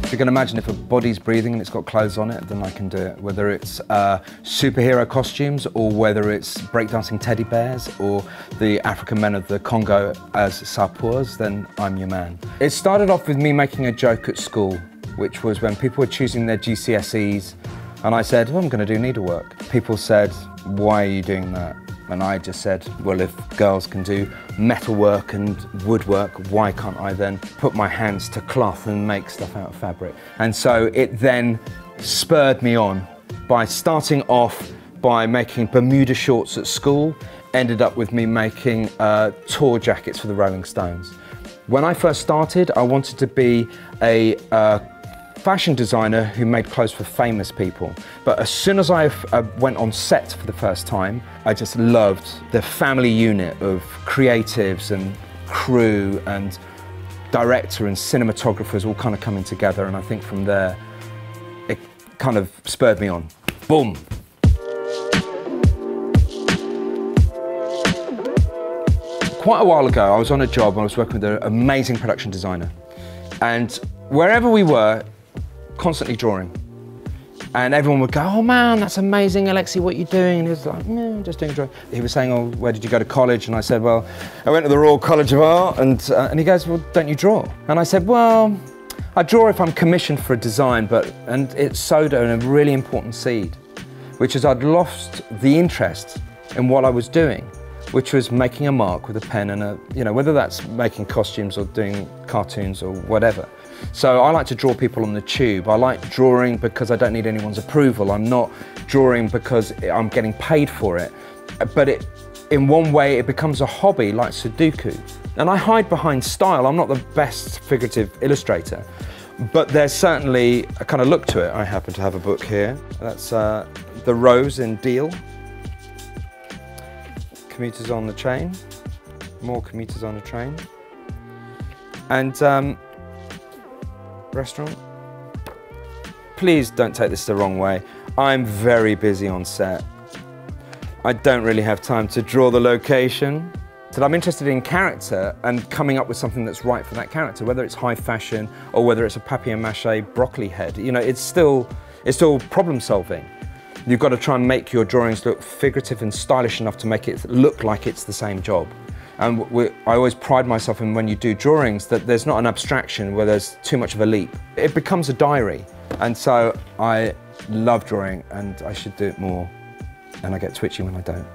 If you can imagine, if a body's breathing and it's got clothes on it, then I can do it. Whether it's superhero costumes, or whether it's breakdancing teddy bears, or the African men of the Congo as Sapeurs, then I'm your man. It started off with me making a joke at school, which was when people were choosing their GCSEs, and I said, oh, I'm going to do needlework. People said, why are you doing that? And I just said, well, if girls can do metalwork and woodwork, why can't I then put my hands to cloth and make stuff out of fabric? And so it then spurred me on by starting off by making Bermuda shorts at school, ended up with me making tour jackets for the Rolling Stones. When I first started, I wanted to be a fashion designer who made clothes for famous people. But as soon as I went on set for the first time, I just loved the family unit of creatives and crew and director and cinematographers all kind of coming together, and I think from there, it kind of spurred me on. Boom! Quite a while ago, I was on a job and I was working with an amazing production designer. And wherever we were, constantly drawing. And everyone would go, oh man, that's amazing, Alexi, what are you doing? And he was like, no, I'm just doing drawing. He was saying, oh, where did you go to college? And I said, well, I went to the Royal College of Art. And he goes, well, don't you draw? And I said, well, I draw if I'm commissioned for a design, and it sowed a really important seed, which is I'd lost the interest in what I was doing, which was making a mark with a pen and whether that's making costumes or doing cartoons or whatever. So I like to draw people on the tube. I like drawing because I don't need anyone's approval. I'm not drawing because I'm getting paid for it. But in one way, it becomes a hobby like Sudoku. And I hide behind style. I'm not the best figurative illustrator, but there's certainly a kind of look to it. I happen to have a book here. That's The Rose in Deal. Commuters on the train. More commuters on the train. And restaurant. Please don't take this the wrong way. I'm very busy on set. I don't really have time to draw the location. So I'm interested in character and coming up with something that's right for that character, whether it's high fashion or whether it's a papier-mâché broccoli head. it's still problem solving. You've got to try and make your drawings look figurative and stylish enough to make it look like it's the same job. And I always pride myself in, when you do drawings, that there's not an abstraction where there's too much of a leap. It becomes a diary. And so I love drawing, and I should do it more. And I get twitchy when I don't.